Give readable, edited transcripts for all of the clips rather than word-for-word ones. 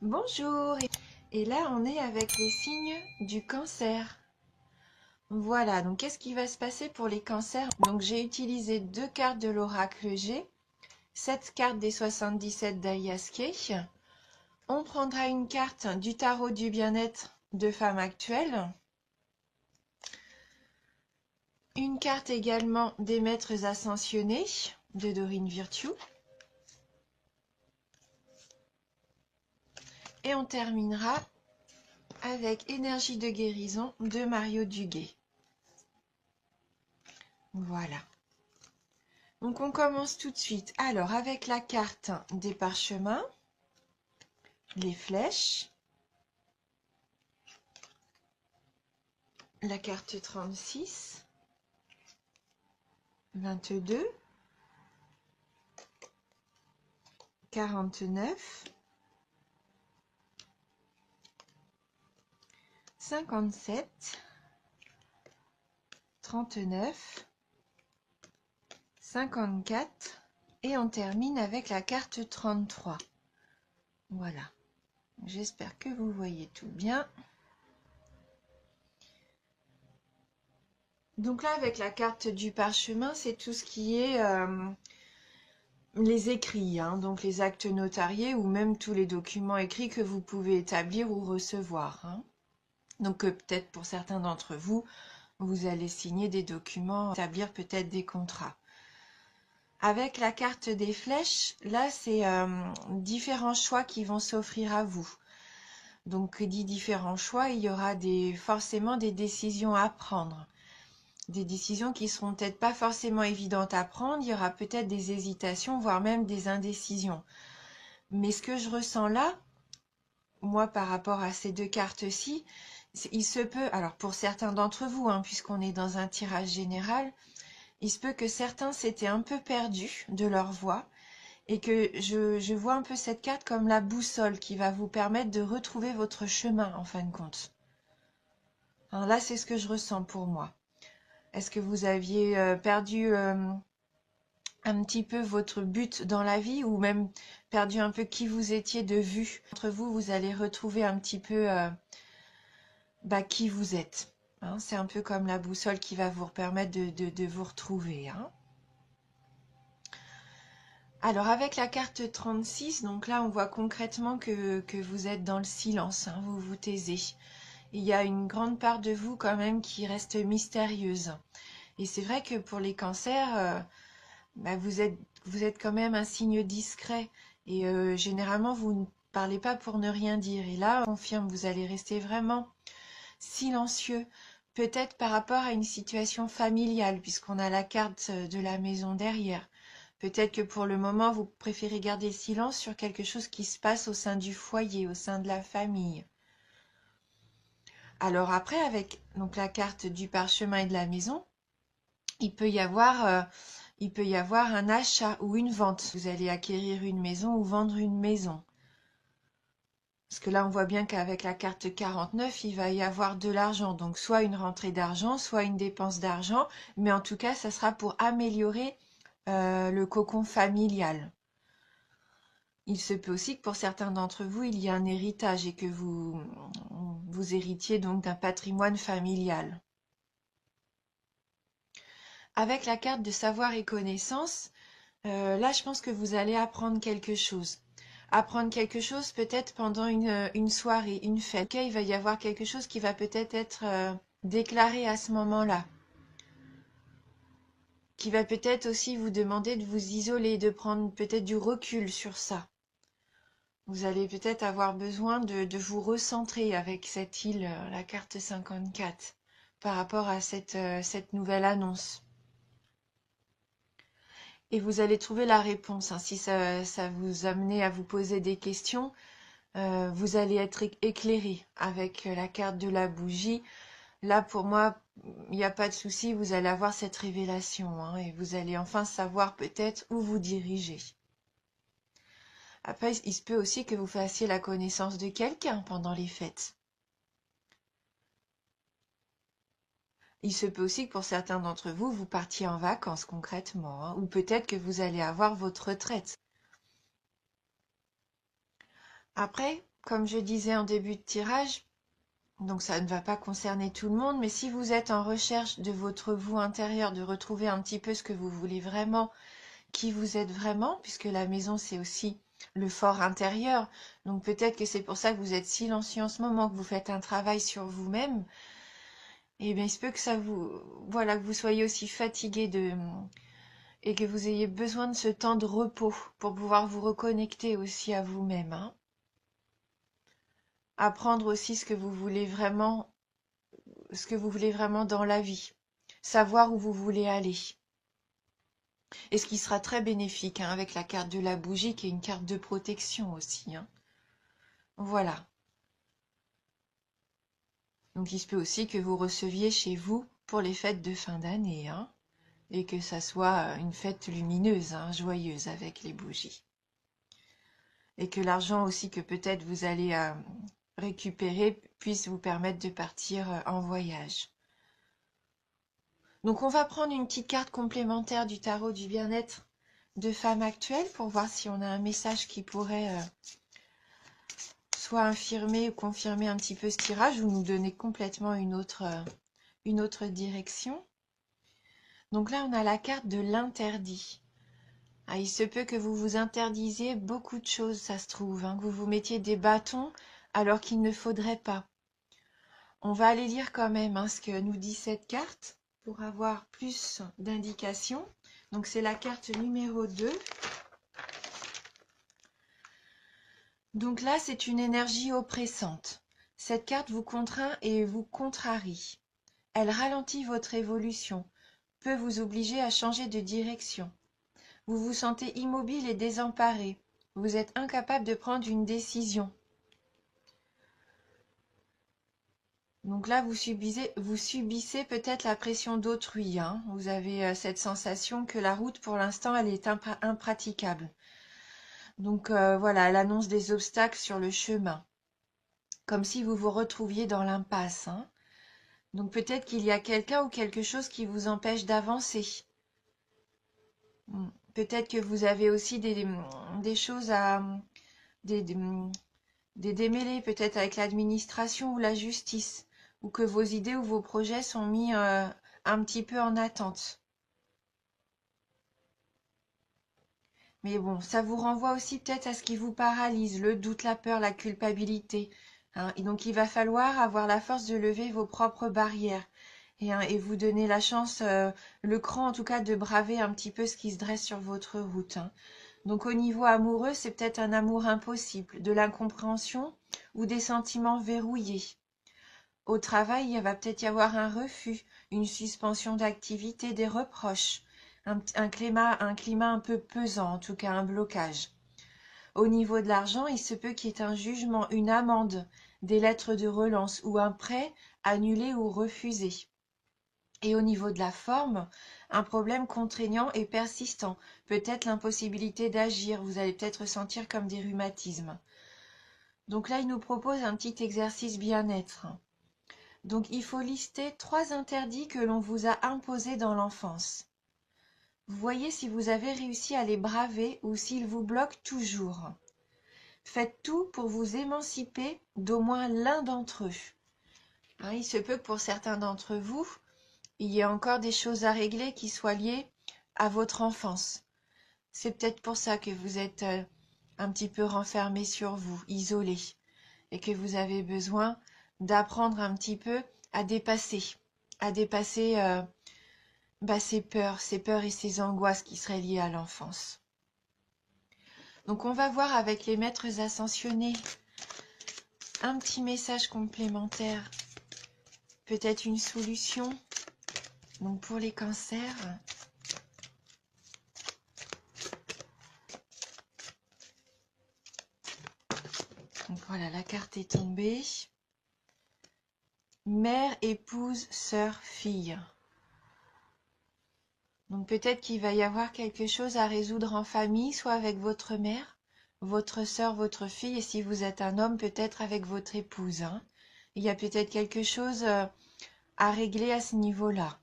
Bonjour, et là on est avec les signes du cancer. Voilà, donc qu'est-ce qui va se passer pour les cancers? Donc j'ai utilisé deux cartes de l'oracle G, cette carte des 77 d'Ayaskei. On prendra une carte du tarot du bien-être de femme actuelle, une carte également des maîtres ascensionnés de Dorine Virtue, et on terminera avec énergie de guérison de Mario Duguay. Voilà. Donc on commence tout de suite. Alors avec la carte des parchemins, les flèches, la carte 36, 22, 49, 57, 39, 54 et on termine avec la carte 33. Voilà. J'espère que vous voyez tout bien. Donc là, avec la carte du parchemin, c'est tout ce qui est les écrits, hein, donc les actes notariés ou même tous les documents écrits que vous pouvez établir ou recevoir. Hein. Donc peut-être pour certains d'entre vous, vous allez signer des documents, établir peut-être des contrats. Avec la carte des flèches, là c'est différents choix qui vont s'offrir à vous. Donc dit différents choix, il y aura forcément des décisions à prendre. Des décisions qui seront peut-être pas forcément évidentes à prendre, il y aura peut-être des hésitations, voire même des indécisions. Mais ce que je ressens là, moi par rapport à ces deux cartes-ci, il se peut, alors pour certains d'entre vous, hein, puisqu'on est dans un tirage général, il se peut que certains s'étaient un peu perdus de leur voie et que je vois un peu cette carte comme la boussole qui va vous permettre de retrouver votre chemin en fin de compte. Alors là, c'est ce que je ressens pour moi. Est-ce que vous aviez perdu un petit peu votre but dans la vie ou même perdu un peu qui vous étiez de vue? Entre vous, vous allez retrouver un petit peu qui vous êtes. Hein, c'est un peu comme la boussole qui va vous permettre de vous retrouver. Hein. Alors avec la carte 36, donc là on voit concrètement que vous êtes dans le silence, hein, vous vous taisez. Il y a une grande part de vous quand même qui reste mystérieuse. Et c'est vrai que pour les cancers, vous êtes quand même un signe discret. Et généralement vous ne parlez pas pour ne rien dire. Et là, on confirme, vous allez rester vraiment silencieux. Peut-être par rapport à une situation familiale, puisqu'on a la carte de la maison derrière. Peut-être que pour le moment, vous préférez garder le silence sur quelque chose qui se passe au sein du foyer, au sein de la famille. Alors après, avec donc la carte du parchemin et de la maison, il peut y avoir un achat ou une vente. Vous allez acquérir une maison ou vendre une maison. Parce que là, on voit bien qu'avec la carte 49, il va y avoir de l'argent. Donc, soit une rentrée d'argent, soit une dépense d'argent. Mais en tout cas, ça sera pour améliorer le cocon familial. Il se peut aussi que pour certains d'entre vous, il y ait un héritage et que vous héritiez donc d'un patrimoine familial. Avec la carte de savoir et connaissance, là, je pense que vous allez apprendre quelque chose. Apprendre quelque chose peut-être pendant une soirée, une fête. Okay, il va y avoir quelque chose qui va peut-être être déclaré à ce moment-là. Qui va peut-être aussi vous demander de vous isoler, de prendre peut-être du recul sur ça. Vous allez peut-être avoir besoin de vous recentrer avec cette île, la carte 54, par rapport à cette nouvelle annonce. Et vous allez trouver la réponse. Hein. Si ça vous amenait à vous poser des questions, vous allez être éclairé avec la carte de la bougie. Là, pour moi, il n'y a pas de souci, vous allez avoir cette révélation hein, et vous allez enfin savoir peut-être où vous dirigez. Après, il se peut aussi que vous fassiez la connaissance de quelqu'un pendant les fêtes. Il se peut aussi que pour certains d'entre vous, vous partiez en vacances concrètement, hein, ou peut-être que vous allez avoir votre retraite. Après, comme je disais en début de tirage, donc ça ne va pas concerner tout le monde, mais si vous êtes en recherche de votre vous intérieur, de retrouver un petit peu ce que vous voulez vraiment, qui vous êtes vraiment, puisque la maison c'est aussi le fort intérieur, donc peut-être que c'est pour ça que vous êtes silencieux en ce moment, que vous faites un travail sur vous-même, et bien il se peut que ça vous, voilà, que vous soyez aussi fatigué et que vous ayez besoin de ce temps de repos pour pouvoir vous reconnecter aussi à vous-même, hein. Apprendre aussi ce que vous voulez vraiment dans la vie, savoir où vous voulez aller. Et ce qui sera très bénéfique, hein, avec la carte de la bougie qui est une carte de protection aussi, hein. Voilà. Donc il se peut aussi que vous receviez chez vous pour les fêtes de fin d'année, hein, et que ça soit une fête lumineuse, hein, joyeuse avec les bougies. Et que l'argent aussi que peut-être vous allez récupérer puisse vous permettre de partir en voyage. Donc on va prendre une petite carte complémentaire du tarot du bien-être de femme actuelle pour voir si on a un message qui pourrait soit infirmer ou confirmer un petit peu ce tirage ou nous donner complètement une autre direction. Donc là on a la carte de l'interdit. Ah, il se peut que vous vous interdisiez beaucoup de choses, ça se trouve, hein, que vous vous mettiez des bâtons alors qu'il ne faudrait pas. On va aller lire quand même, hein, ce que nous dit cette carte pour avoir plus d'indications. Donc c'est la carte numéro 2. Donc là, c'est une énergie oppressante. Cette carte vous contraint et vous contrarie. Elle ralentit votre évolution, peut vous obliger à changer de direction. Vous vous sentez immobile et désemparé. Vous êtes incapable de prendre une décision. Donc là, vous subissez peut-être la pression d'autrui, hein. Vous avez cette sensation que la route, pour l'instant, elle est impraticable. Donc voilà, elle annonce des obstacles sur le chemin, comme si vous vous retrouviez dans l'impasse, hein. Donc peut-être qu'il y a quelqu'un ou quelque chose qui vous empêche d'avancer. Peut-être que vous avez aussi des choses des démêlés, peut-être avec l'administration ou la justice, ou que vos idées ou vos projets sont mis un petit peu en attente. Mais bon, ça vous renvoie aussi peut-être à ce qui vous paralyse, le doute, la peur, la culpabilité, hein. Et donc il va falloir avoir la force de lever vos propres barrières et vous donner la chance, le cran en tout cas, de braver un petit peu ce qui se dresse sur votre route, hein. Donc au niveau amoureux, c'est peut-être un amour impossible, de l'incompréhension ou des sentiments verrouillés. Au travail, il va peut-être y avoir un refus, une suspension d'activité, des reproches, un climat un peu pesant, en tout cas un blocage. Au niveau de l'argent, il se peut qu'il y ait un jugement, une amende, des lettres de relance ou un prêt annulé ou refusé. Et au niveau de la forme, un problème contraignant et persistant, peut-être l'impossibilité d'agir, vous allez peut-être ressentir comme des rhumatismes. Donc là, il nous propose un petit exercice bien-être. Donc il faut lister 3 interdits que l'on vous a imposés dans l'enfance. Vous voyez si vous avez réussi à les braver ou s'ils vous bloquent toujours. Faites tout pour vous émanciper d'au moins l'un d'entre eux. Hein, il se peut que pour certains d'entre vous, il y ait encore des choses à régler qui soient liées à votre enfance. C'est peut-être pour ça que vous êtes un petit peu renfermé sur vous, isolé, et que vous avez besoin d'apprendre un petit peu à dépasser ces peurs et ces angoisses qui seraient liées à l'enfance. Donc on va voir avec les maîtres ascensionnés un petit message complémentaire, peut-être une solution. Donc pour les cancers, donc voilà, la carte est tombée. Mère, épouse, sœur, fille. Donc peut-être qu'il va y avoir quelque chose à résoudre en famille, soit avec votre mère, votre sœur, votre fille, et si vous êtes un homme, peut-être avec votre épouse, hein. Il y a peut-être quelque chose à régler à ce niveau-là.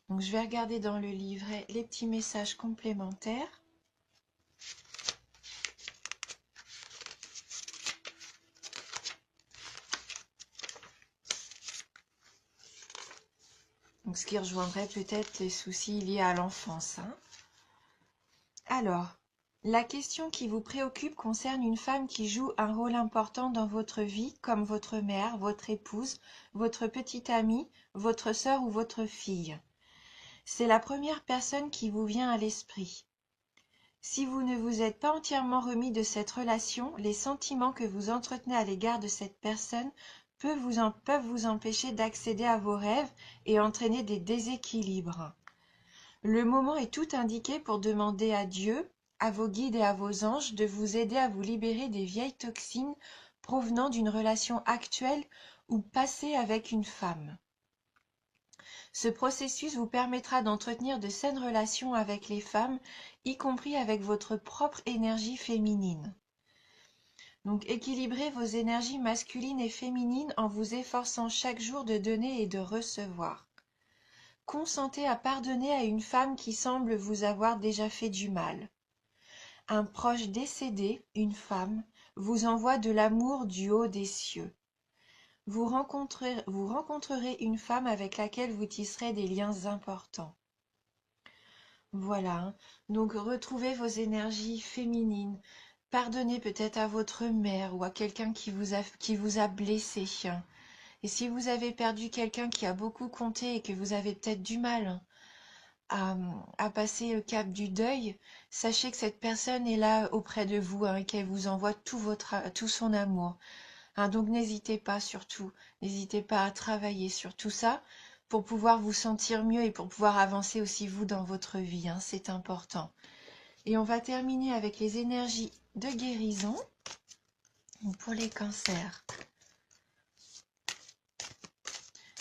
Donc je vais regarder dans le livret les petits messages complémentaires. Donc, ce qui rejoindrait peut-être les soucis liés à l'enfance, hein. Alors, la question qui vous préoccupe concerne une femme qui joue un rôle important dans votre vie, comme votre mère, votre épouse, votre petite amie, votre sœur ou votre fille. C'est la première personne qui vous vient à l'esprit. Si vous ne vous êtes pas entièrement remis de cette relation, les sentiments que vous entretenez à l'égard de cette personne peuvent vous empêcher d'accéder à vos rêves et entraîner des déséquilibres. Le moment est tout indiqué pour demander à Dieu, à vos guides et à vos anges de vous aider à vous libérer des vieilles toxines provenant d'une relation actuelle ou passée avec une femme. Ce processus vous permettra d'entretenir de saines relations avec les femmes, y compris avec votre propre énergie féminine. Donc équilibrez vos énergies masculines et féminines en vous efforçant chaque jour de donner et de recevoir. Consentez à pardonner à une femme qui semble vous avoir déjà fait du mal. Un proche décédé, une femme, vous envoie de l'amour du haut des cieux. Vous rencontrerez une femme avec laquelle vous tisserez des liens importants. Voilà, hein. Donc retrouvez vos énergies féminines. Pardonnez peut-être à votre mère ou à quelqu'un qui vous a blessé. Et si vous avez perdu quelqu'un qui a beaucoup compté et que vous avez peut-être du mal à passer le cap du deuil, sachez que cette personne est là auprès de vous, hein, et qu'elle vous envoie tout son amour. Hein, donc n'hésitez pas à travailler sur tout ça pour pouvoir vous sentir mieux et pour pouvoir avancer aussi vous dans votre vie, hein, c'est important. Et on va terminer avec les énergies de guérison pour les cancers.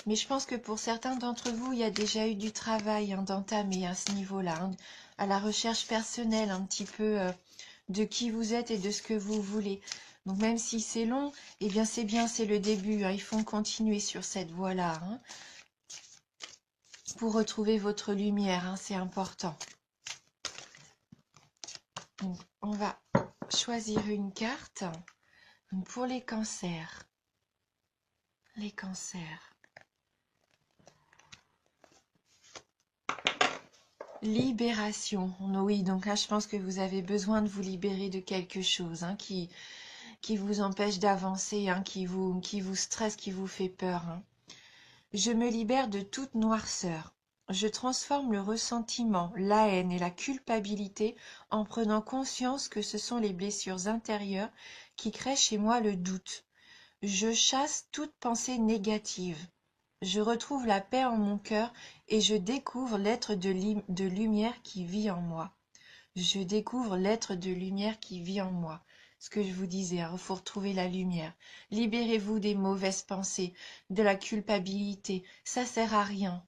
Mais je pense que pour certains d'entre vous, il y a déjà eu du travail, hein, d'entamer à ce niveau-là, hein, à la recherche personnelle un petit peu de qui vous êtes et de ce que vous voulez. Donc même si c'est long, eh bien c'est bien, c'est le début, hein, il faut continuer sur cette voie-là, hein, pour retrouver votre lumière, hein, c'est important. Donc on va choisir une carte pour les cancers. Les cancers. Libération. Oui, donc là, je pense que vous avez besoin de vous libérer de quelque chose, hein, qui vous empêche d'avancer, hein, qui vous stresse, qui vous fait peur, hein. Je me libère de toute noirceur. Je transforme le ressentiment, la haine et la culpabilité en prenant conscience que ce sont les blessures intérieures qui créent chez moi le doute. Je chasse toute pensée négative. Je retrouve la paix en mon cœur et je découvre l'être de lumière qui vit en moi. Je découvre l'être de lumière qui vit en moi. Ce que je vous disais, il faut retrouver la lumière. Libérez-vous des mauvaises pensées, de la culpabilité. Ça sert à rien.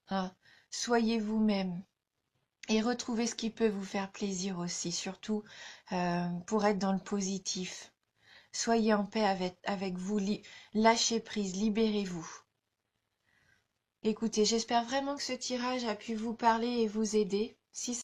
Hein. Soyez vous-même. Et retrouvez ce qui peut vous faire plaisir aussi, surtout pour être dans le positif. Soyez en paix avec vous. Lâchez prise, libérez-vous. Écoutez, j'espère vraiment que ce tirage a pu vous parler et vous aider. Si